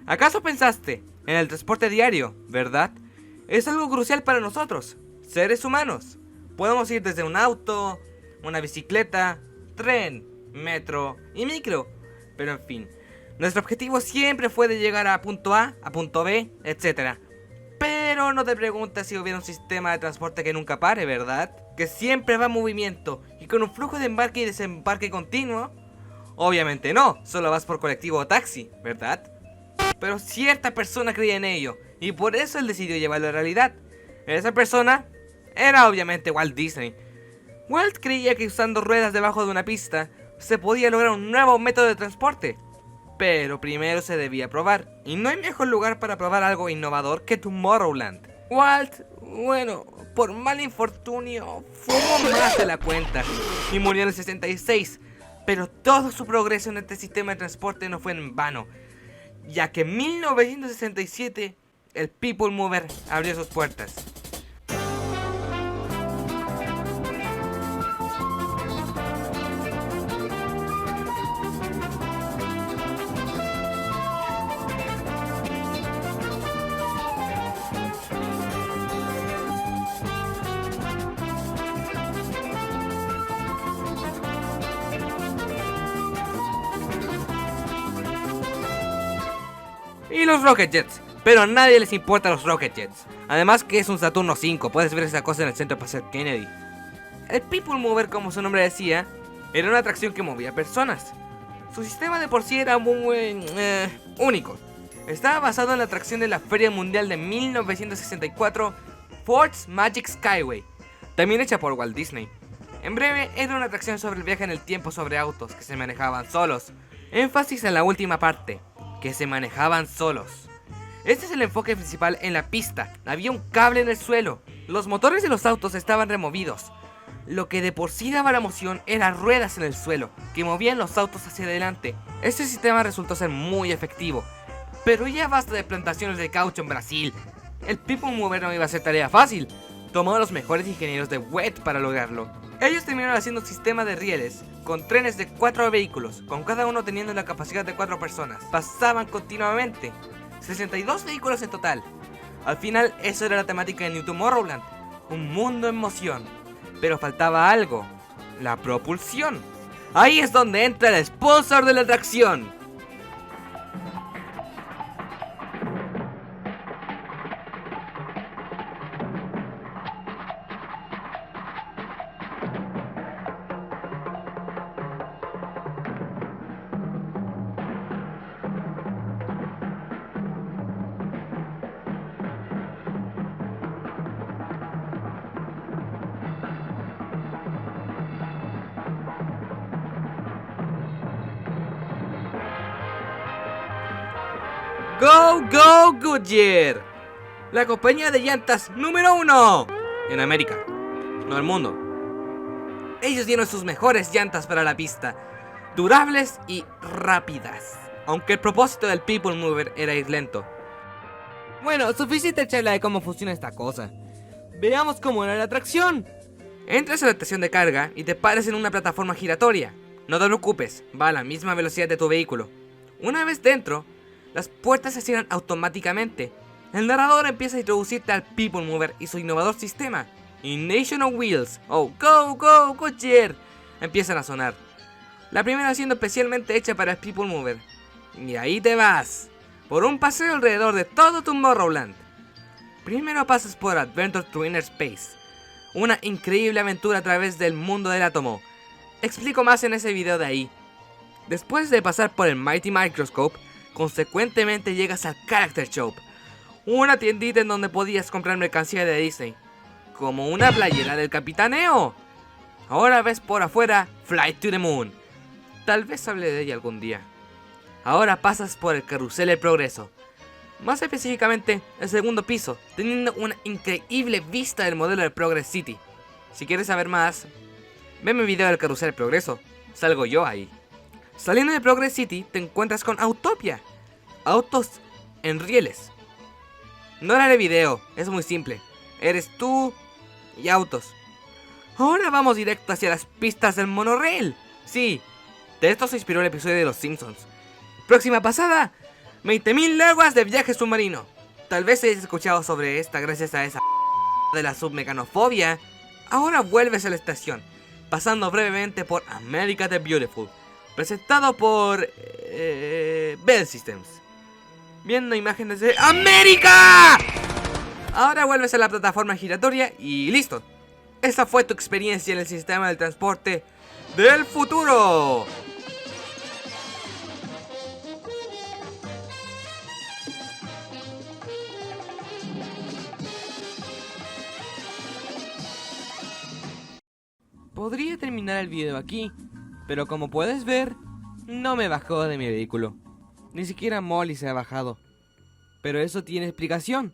¿Acaso pensaste en el transporte diario, verdad? Es algo crucial para nosotros, seres humanos. Podemos ir desde un auto, una bicicleta, tren, metro y micro. Pero en fin, nuestro objetivo siempre fue de llegar a punto A punto B, etc. Pero no te preguntas si hubiera un sistema de transporte que nunca pare, ¿verdad? Que siempre va en movimiento y con un flujo de embarque y desembarque continuo. Obviamente no, solo vas por colectivo o taxi, ¿verdad? Pero cierta persona creía en ello y por eso él decidió llevarlo a realidad. Esa persona era obviamente Walt Disney. Walt creía que usando ruedas debajo de una pista se podía lograr un nuevo método de transporte. Pero primero se debía probar, y no hay mejor lugar para probar algo innovador que Tomorrowland. Walt, bueno, por mal infortunio, fumó más de la cuenta y murió en el 66. Pero todo su progreso en este sistema de transporte no fue en vano, ya que en 1967 el People Mover abrió sus puertas. Y los Rocket Jets, pero a nadie les importa los Rocket Jets. Además que es un Saturno 5, puedes ver esa cosa en el Centro Espacial Kennedy. El People Mover, como su nombre decía, era una atracción que movía personas. Su sistema de por sí era muy único. Estaba basado en la atracción de la Feria Mundial de 1964, Ford's Magic Skyway, también hecha por Walt Disney. En breve, era una atracción sobre el viaje en el tiempo sobre autos que se manejaban solos. Énfasis en la última parte, que se manejaban solos. Este es el enfoque principal en la pista. Había un cable en el suelo. Los motores de los autos estaban removidos. Lo que de por sí daba la moción eran ruedas en el suelo, que movían los autos hacia adelante. Este sistema resultó ser muy efectivo. Pero ya basta de plantaciones de caucho en Brasil. El People Mover no iba a ser tarea fácil. Tomó a los mejores ingenieros de WET para lograrlo. Ellos terminaron haciendo un sistema de rieles con trenes de 4 vehículos, con cada uno teniendo la capacidad de 4 personas. Pasaban continuamente, 62 vehículos en total. Al final, eso era la temática de New Tomorrowland, un mundo en moción. Pero faltaba algo, la propulsión. Ahí es donde entra el sponsor de la atracción. Go Go Goodyear, la compañía de llantas número 1 en América, no el mundo. Ellos dieron sus mejores llantas para la pista, durables y rápidas, aunque el propósito del People Mover era ir lento. Bueno, suficiente charla de cómo funciona esta cosa. Veamos cómo era la atracción. Entras a la estación de carga y te paras en una plataforma giratoria. No te preocupes, va a la misma velocidad de tu vehículo. Una vez dentro, las puertas se cierran automáticamente. El narrador empieza a introducirte al People Mover y su innovador sistema. Y Nation on Wheels, oh Go Go Goodyear, empiezan a sonar. La primera siendo especialmente hecha para el People Mover. Y ahí te vas, por un paseo alrededor de todo Tomorrowland. Primero pasas por Adventure to Inner Space, una increíble aventura a través del mundo del átomo. Explico más en ese video de ahí. Después de pasar por el Mighty Microscope, consecuentemente llegas al Character Shop, una tiendita en donde podías comprar mercancía de Disney, como una playera del Capitán EO. Ahora ves por afuera Flight to the Moon. Tal vez hable de ella algún día. Ahora pasas por el Carrusel del Progreso, más específicamente el segundo piso, teniendo una increíble vista del modelo del Progress City. Si quieres saber más, ve mi video del Carrusel del Progreso, salgo yo ahí. Saliendo de Progress City te encuentras con Autopia, autos en rieles. No haré video, es muy simple, eres tú y autos. Ahora vamos directo hacia las pistas del monorail. Sí, de esto se inspiró el episodio de Los Simpsons. Próxima pasada, 20.000 leguas de viaje submarino. Tal vez hayas escuchado sobre esta gracias a esa de la submecanofobia. Ahora vuelves a la estación, pasando brevemente por America the Beautiful, presentado por Bell Systems. Viendo imágenes de ¡América! Ahora vuelves a la plataforma giratoria y listo. Esa fue tu experiencia en el sistema del transporte del futuro. Podría terminar el video aquí, pero como puedes ver, no me bajó de mi vehículo. Ni siquiera Molly se ha bajado. Pero eso tiene explicación.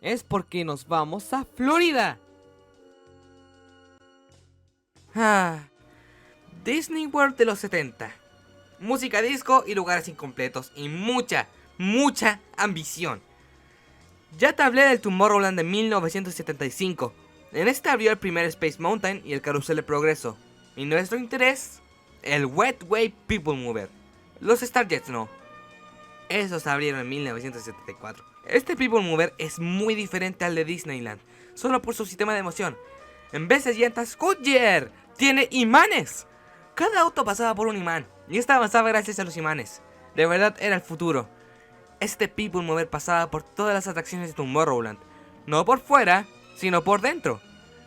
Es porque nos vamos a Florida. Disney World de los 70. Música disco y lugares incompletos. Y mucha ambición. Ya te hablé del Tomorrowland de 1975. En este abrió el primer Space Mountain y el Carrusel de Progreso. Y nuestro interés, el Wetway People Mover. Los Starjets no. Esos abrieron en 1974. Este People Mover es muy diferente al de Disneyland, solo por su sistema de moción. En vez de llantas Goodyear, tiene imanes. Cada auto pasaba por un imán, y esta avanzaba gracias a los imanes. De verdad era el futuro. Este People Mover pasaba por todas las atracciones de Tomorrowland, no por fuera, sino por dentro,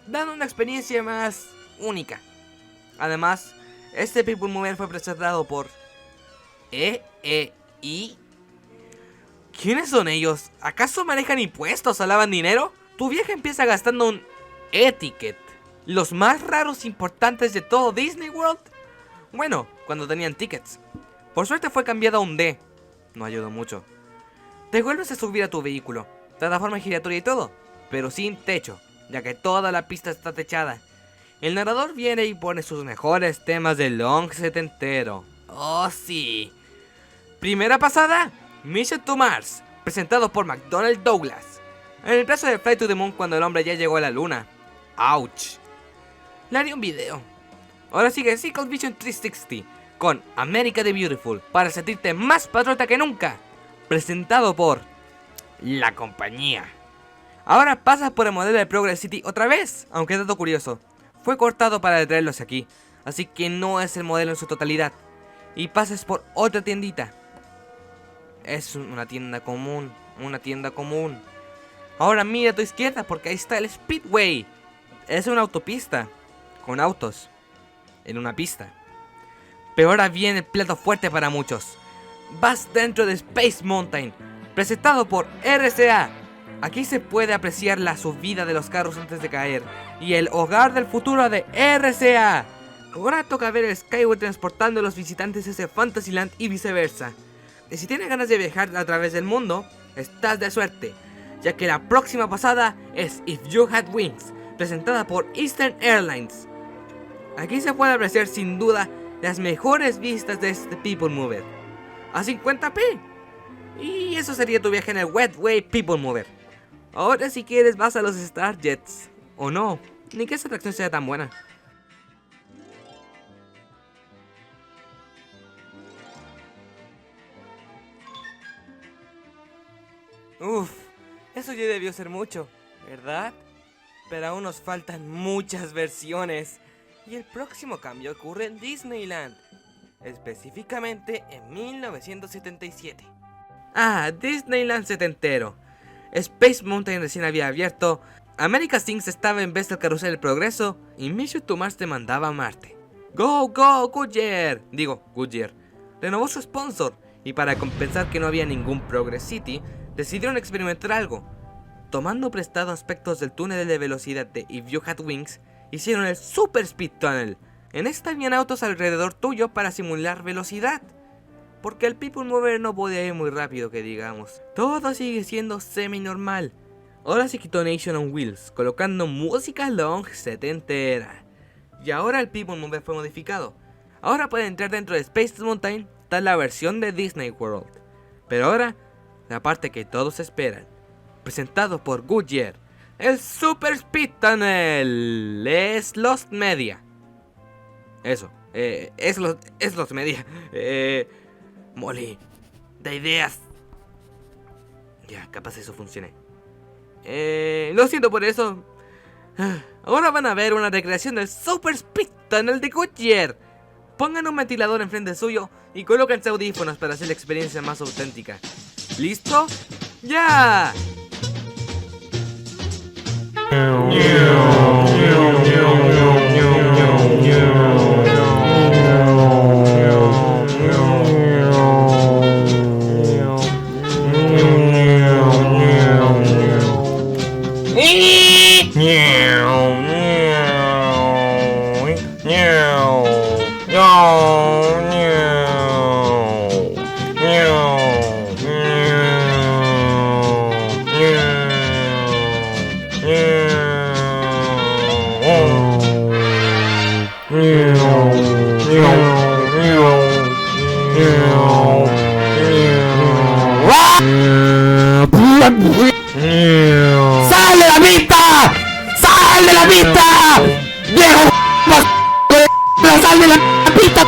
dando una experiencia más única. Además, este People Mover fue presentado por EEI. ¿Quiénes son ellos? ¿Acaso manejan impuestos o lavan dinero? Tu viaje empieza gastando un e-ticket, los más raros importantes de todo Disney World. Bueno, cuando tenían tickets. Por suerte fue cambiado a un D. No ayudó mucho. Te vuelves a subir a tu vehículo, plataforma giratoria y todo, pero sin techo, ya que toda la pista está techada. El narrador viene y pone sus mejores temas de long setentero. Oh sí. Primera pasada, Mission to Mars, presentado por McDonnell Douglas. En el caso de Fly to the Moon cuando el hombre ya llegó a la luna. Ouch. Le haré un video. Ahora sigue Cycle Vision 360 con America the Beautiful para sentirte más patriota que nunca. Presentado por la compañía. Ahora pasas por el modelo de Progress City otra vez, aunque dato curioso, fue cortado para traerlos aquí, así que no es el modelo en su totalidad. Y pasas por otra tiendita. Es una tienda común, Ahora mira a tu izquierda porque ahí está el Speedway. Es una autopista con autos en una pista. Pero ahora viene el plato fuerte para muchos. Vas dentro de Space Mountain, presentado por RCA. Aquí se puede apreciar la subida de los carros antes de caer y el hogar del futuro de RCA. Ahora toca ver el Skyway transportando a los visitantes hacia Fantasyland y viceversa. Y si tienes ganas de viajar a través del mundo, estás de suerte, ya que la próxima pasada es If You Had Wings, presentada por Eastern Airlines. Aquí se puede apreciar sin duda las mejores vistas de este People Mover a 50p. Y eso sería tu viaje en el Wetway People Mover. Ahora si quieres vas a los Starjets. O no, ni que esa atracción sea tan buena. Uff, eso ya debió ser mucho, ¿verdad? Pero aún nos faltan muchas versiones. Y el próximo cambio ocurre en Disneyland, específicamente en 1977. Disneyland setentero. Space Mountain recién había abierto, America's Things estaba en vez del Carrusel del Progreso y Mission to Mars te mandaba a Marte. Go Goodyear, Goodyear renovó su sponsor y para compensar que no había ningún Progress City, decidieron experimentar algo. Tomando prestado aspectos del túnel de velocidad de If You Had Wings, hicieron el Super Speed Tunnel. En esta habían autos alrededor tuyo para simular velocidad, porque el People Mover no podía ir muy rápido que digamos. Todo sigue siendo semi-normal. Ahora se quitó Nation on Wheels, colocando música long setentera. Y ahora el People Mover fue modificado. Ahora pueden entrar dentro de Space Mountain, tal la versión de Disney World. Pero ahora, la parte que todos esperan. Presentado por Goodyear, el Super Speed Tunnel es Lost Media. Eso, es Lost Media. Molly, da ideas. Ya, capaz eso funcione. Lo siento por eso. Ahora van a ver una recreación del Super Speed Tunnel de Goodyear. Pongan un ventilador enfrente suyo y colóquense audífonos para hacer la experiencia más auténtica. ¿Listo? ¡Ya! ¡Sal de la pista! ¡Sal de la pista! ¡Viejo! ¡Sal de la pista!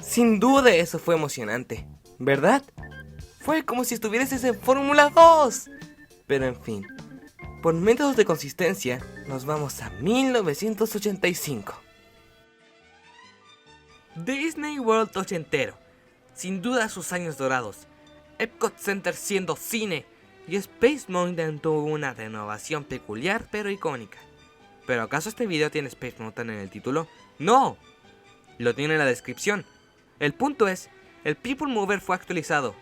Sin duda eso fue emocionante, ¿verdad? Fue como si estuvieras en Fórmula 2. Pero en fin, por métodos de consistencia, nos vamos a 1985. Disney World ochentero. Sin duda sus años dorados. Epcot Center siendo cine. Y Space Mountain tuvo una renovación peculiar pero icónica. ¿Pero acaso este video tiene Space Mountain en el título? ¡No! Lo tiene en la descripción. El punto es, el People Mover fue actualizado.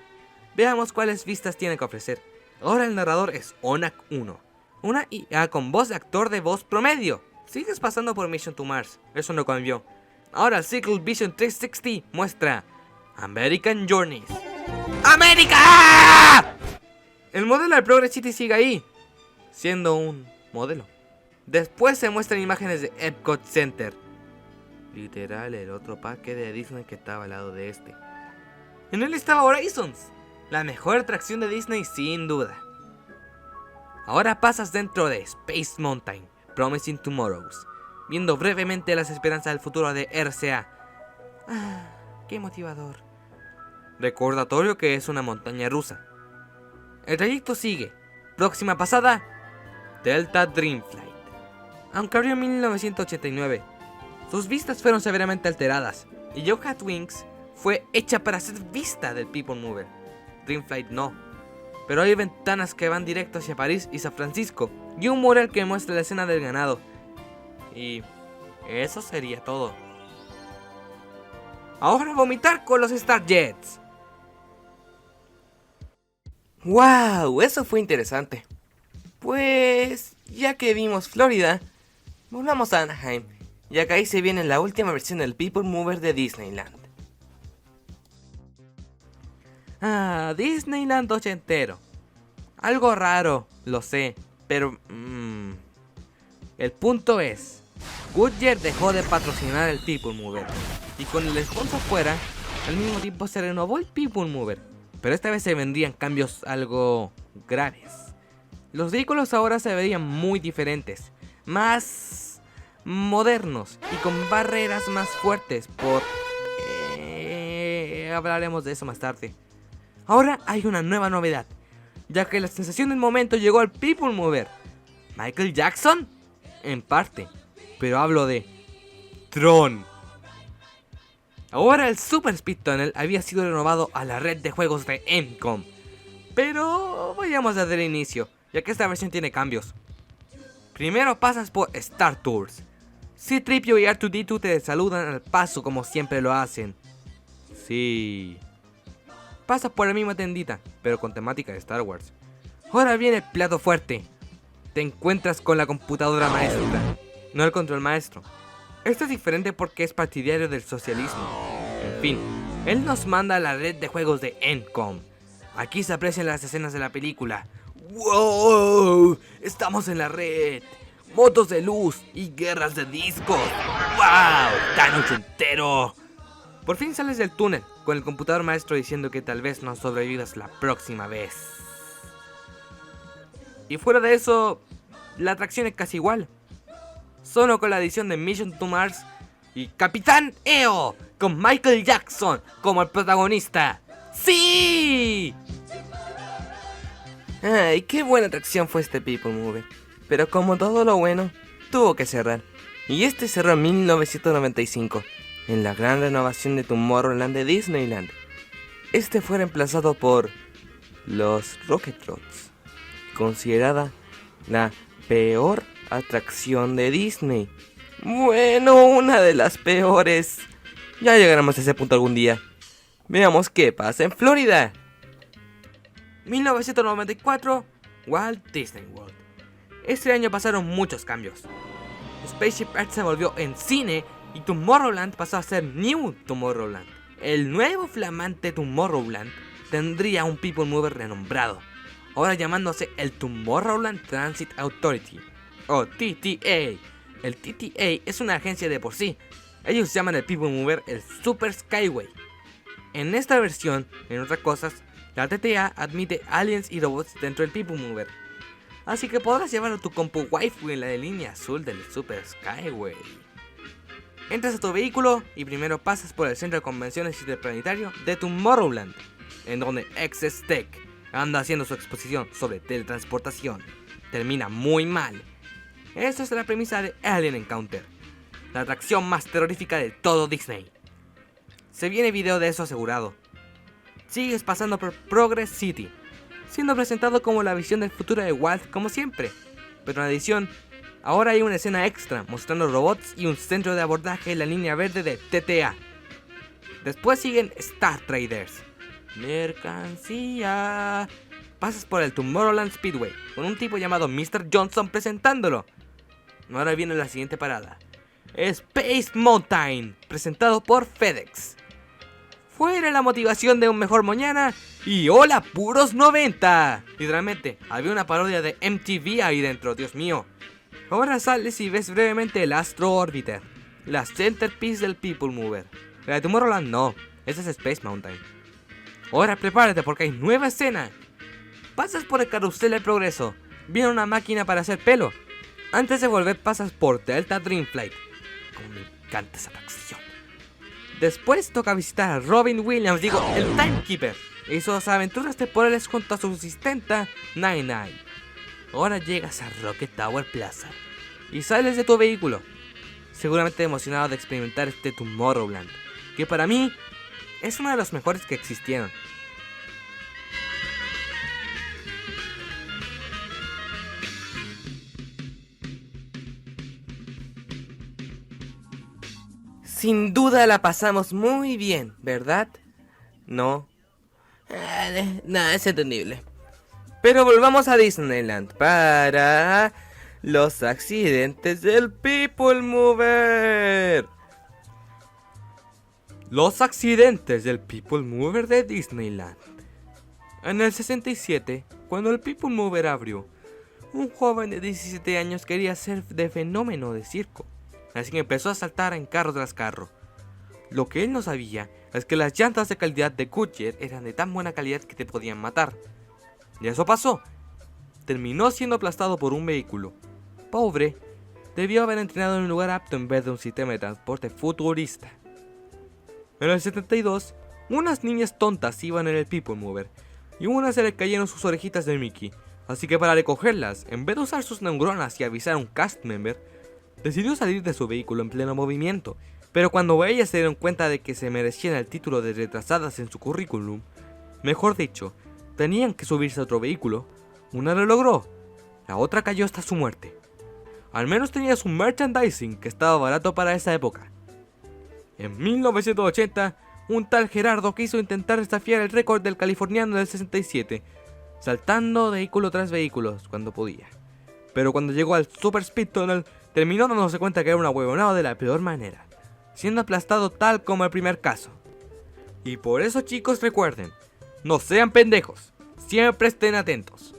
Veamos cuáles vistas tiene que ofrecer. Ahora el narrador es Onak 1. Una IA con voz de actor de voz promedio. Sigues pasando por Mission to Mars. Eso no cambió. Ahora el Cycle Vision 360 muestra American Journeys. ¡América! El modelo del Progress City sigue ahí, siendo un modelo. Después se muestran imágenes de Epcot Center. Literal, el otro parque de Disney que estaba al lado de este. En él estaba Horizons, la mejor atracción de Disney sin duda. Ahora pasas dentro de Space Mountain, Promising Tomorrows, viendo brevemente las esperanzas del futuro de RCA. Qué motivador. Recordatorio que es una montaña rusa. El trayecto sigue. Próxima pasada, Delta Dream Flight. Aunque abrió en 1989, sus vistas fueron severamente alteradas y Yo Hat Wings fue hecha para ser vista del People Mover. Dream Flight no. Pero hay ventanas que van directo hacia París y San Francisco y un mural que muestra la escena del ganado. Y eso sería todo. Ahora vomitar con los Starjets. ¡Wow! Eso fue interesante. Pues, ya que vimos Florida, volvamos a Anaheim, ya que ahí se viene la última versión del People Mover de Disneyland. Disneyland ochentero. Algo raro, lo sé, pero... El punto es, Goodyear dejó de patrocinar el People Mover, y con el sponsor fuera, al mismo tiempo se renovó el People Mover, pero esta vez se vendrían cambios algo graves. Los vehículos ahora se verían muy diferentes, más modernos y con barreras más fuertes hablaremos de eso más tarde. Ahora hay una nueva novedad, ya que la sensación del momento llegó al People Mover. ¿Michael Jackson? En parte, pero hablo de Tron. Ahora el Super Speed Tunnel había sido renovado a la red de juegos de Encom. Pero vayamos desde el inicio, ya que esta versión tiene cambios. Primero pasas por Star Tours. C-3PO y R2-D2 te saludan al paso como siempre lo hacen. Sí. Pasas por la misma tendita, pero con temática de Star Wars. Ahora viene el plato fuerte. Te encuentras con la computadora maestra, no el control maestro. Esto es diferente porque es partidario del socialismo. En fin, él nos manda a la red de juegos de Encom. Aquí se aprecian las escenas de la película. ¡Wow! Estamos en la red. Motos de luz y guerras de discos. ¡Wow! ¡Tan ochentero! Por fin sales del túnel, con el computador maestro diciendo que tal vez no sobrevivas la próxima vez. Y fuera de eso, la atracción es casi igual. Solo con la edición de Mission to Mars y Capitán EO, con Michael Jackson como el protagonista. ¡Sí! Ay, qué buena atracción fue este People Mover. Pero como todo lo bueno, tuvo que cerrar. Y este cerró en 1995, en la gran renovación de Tomorrowland de Disneyland. Este fue reemplazado por los Rocket Rods, considerada la peor atracción de Disney. Bueno, una de las peores. Ya llegaremos a ese punto algún día. Veamos qué pasa en Florida. 1994, Walt Disney World. Este año pasaron muchos cambios. Spaceship Earth se volvió en cine y Tomorrowland pasó a ser New Tomorrowland. El nuevo flamante Tomorrowland tendría un People Mover renombrado, ahora llamándose el Tomorrowland Transit Authority, o TTA. El TTA es una agencia de por sí. Ellos llaman el People Mover el Super Skyway. En esta versión, en otras cosas, la TTA admite aliens y robots dentro del People Mover. Así que podrás llevar a tu compu waifu en la línea azul del Super Skyway. Entras a tu vehículo y primero pasas por el centro de convenciones interplanetario de Tomorrowland, en donde XS Tech anda haciendo su exposición sobre teletransportación. Termina muy mal. Esta es la premisa de Alien Encounter, la atracción más terrorífica de todo Disney. Se viene video de eso asegurado. Sigues pasando por Progress City, siendo presentado como la visión del futuro de Walt como siempre, pero en adición, ahora hay una escena extra mostrando robots y un centro de abordaje en la línea verde de TTA. Después siguen Star Traders, mercancía. Pasas por el Tomorrowland Speedway con un tipo llamado Mr. Johnson presentándolo. Ahora viene la siguiente parada, Space Mountain, presentado por FedEx. Fuera la motivación de un mejor mañana y hola puros 90. Literalmente, había una parodia de MTV ahí dentro, Dios mío. Ahora sales y ves brevemente el Astro Orbiter, la centerpiece del People Mover. La de Tomorrowland no, esa es Space Mountain. Ahora prepárate porque hay nueva escena. Pasas por el carrusel del progreso, viene una máquina para hacer pelo. Antes de volver pasas por Delta Dreamflight. Como me encanta esa atracción. Después toca visitar a Robin Williams, digo, el Timekeeper, y sus aventuras temporales junto a su asistenta Nine. Ahora llegas a Rocket Tower Plaza y sales de tu vehículo, seguramente emocionado de experimentar este Tomorrowland, que para mí es uno de los mejores que existieron. Sin duda la pasamos muy bien, ¿verdad? No. Nada, es entendible. Pero volvamos a Disneyland para los accidentes del People Mover. Los accidentes del People Mover de Disneyland. En el 67, cuando el People Mover abrió, un joven de 17 años quería ser de fenómeno de circo. Así que empezó a saltar en carro tras carro. Lo que él no sabía es que las llantas de calidad de Goodyear eran de tan buena calidad que te podían matar. Y eso pasó. Terminó siendo aplastado por un vehículo. Pobre, debió haber entrenado en un lugar apto en vez de un sistema de transporte futurista. En el 72, unas niñas tontas iban en el People Mover y una se le cayeron sus orejitas de Mickey. Así que para recogerlas, en vez de usar sus neuronas y avisar a un cast member, decidió salir de su vehículo en pleno movimiento, pero cuando ellas se dieron cuenta de que se merecían el título de retrasadas en su currículum, mejor dicho, tenían que subirse a otro vehículo, una lo logró, la otra cayó hasta su muerte. Al menos tenía su merchandising que estaba barato para esa época. En 1980, un tal Gerardo quiso intentar desafiar el récord del californiano del 67, saltando vehículo tras vehículo cuando podía. Pero cuando llegó al Super Speed Tunnel, terminó dándose cuenta que era una huevonada de la peor manera, siendo aplastado tal como el primer caso. Y por eso, chicos, recuerden, no sean pendejos, siempre estén atentos.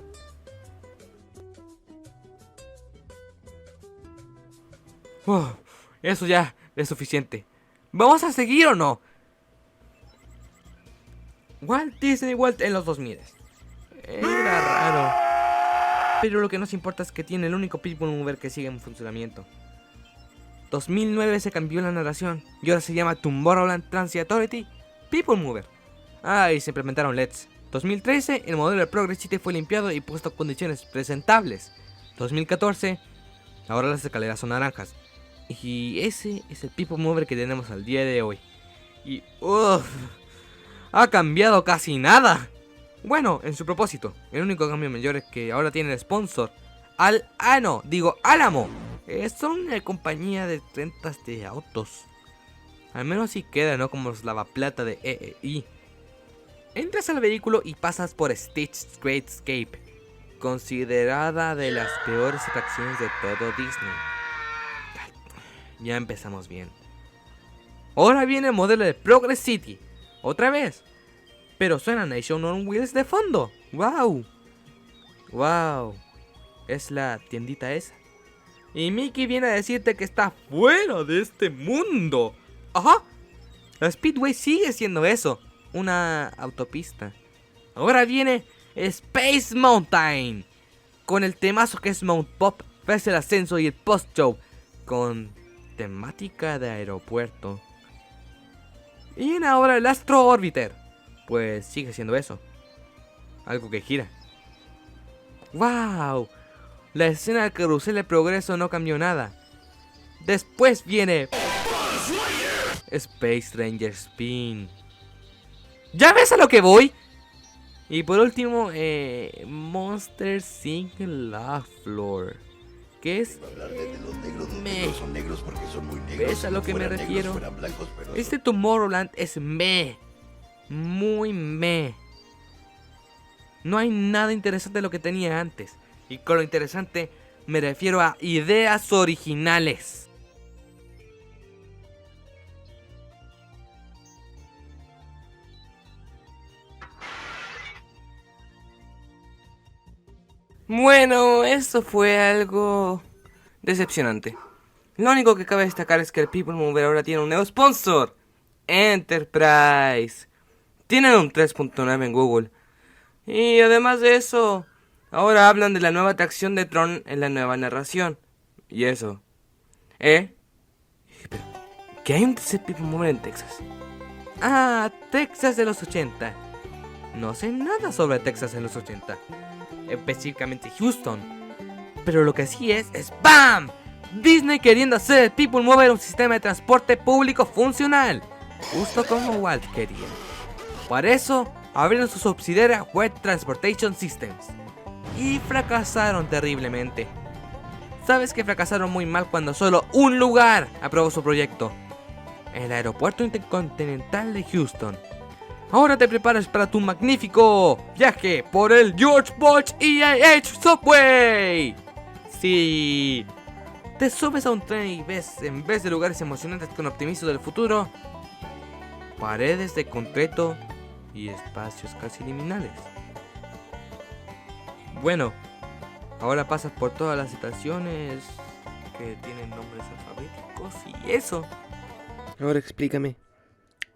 Eso ya es suficiente. ¿Vamos a seguir o no? Walt Disney World en los 2000. Era raro. Pero lo que nos importa es que tiene el único People Mover que sigue en funcionamiento. 2009 se cambió la narración y ahora se llama Tomorrowland Transit Authority People Mover. Y se implementaron LEDs. 2013, el modelo de Progress City fue limpiado y puesto en condiciones presentables. 2014, ahora las escaleras son naranjas. Y ese es el People Mover que tenemos al día de hoy. Y ha cambiado casi nada. Bueno, en su propósito, el único cambio mayor es que ahora tiene el sponsor Álamo. Son una compañía de rentas de autos. Al menos así queda, ¿no? Como los lavaplata de EEI. Entras al vehículo y pasas por Stitch's Great Escape, considerada de las peores atracciones de todo Disney. Ya empezamos bien. Ahora viene el modelo de Progress City, otra vez. Pero suena Nation on Wheels de fondo. ¡Wow! ¡Wow! Es la tiendita esa. Y Mickey viene a decirte que está fuera de este mundo. ¡Ajá! La Speedway sigue siendo eso, una autopista. Ahora viene Space Mountain, con el temazo que es Mount Pop, ves el ascenso y el post-show, con temática de aeropuerto. Y viene ahora el Astro Orbiter, pues sigue siendo eso, algo que gira. ¡Wow! La escena del carrusel de progreso no cambió nada. Después viene Space Ranger Spin. ¿Ya ves a lo que voy? Y por último, Monster Inc. Love Floor, que es Son negros porque son muy negros. ¿Ves a lo que me refiero? Este Tomorrowland es muy no hay nada interesante de lo que tenía antes. Y con lo interesante me refiero a ideas originales. Bueno, eso fue algo decepcionante. Lo único que cabe destacar es que el People Mover ahora tiene un nuevo sponsor, Enterprise. Tienen un 3.9 en Google. Y además de eso, ahora hablan de la nueva atracción de Tron en la nueva narración. Y eso. Pero, ¿qué hay un People Mover en Texas? Texas de los 80. No sé nada sobre Texas en los 80. Específicamente Houston. Pero lo que sí es ¡BAM! Disney queriendo hacer el People Mover un sistema de transporte público funcional, justo como Walt quería. Para eso abrieron su subsidiaria Web Transportation Systems y fracasaron terriblemente. Sabes que fracasaron muy mal cuando solo un lugar aprobó su proyecto: el aeropuerto intercontinental de Houston. Ahora te preparas para tu magnífico viaje por el George Bush EAH Subway. Sí, te subes a un tren y ves, en vez de lugares emocionantes con optimismo del futuro, paredes de concreto y espacios casi liminales. Bueno, ahora pasas por todas las estaciones que tienen nombres alfabéticos y eso. Ahora explícame,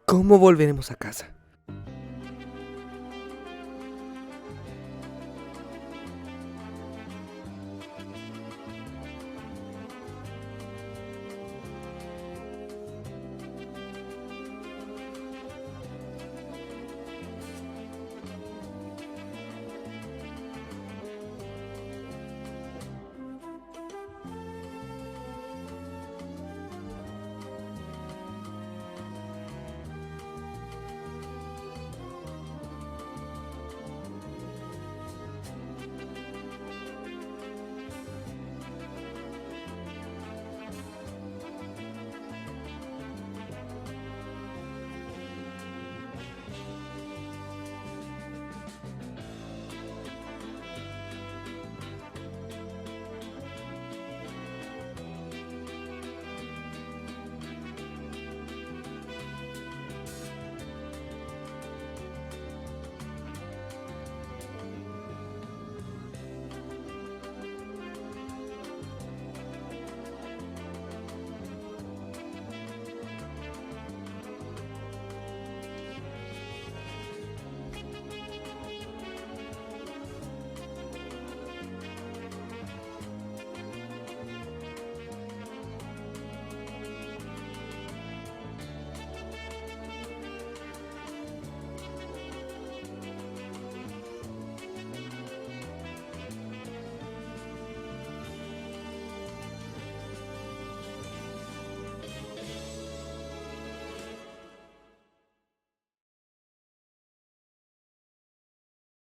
¿cómo volveremos a casa?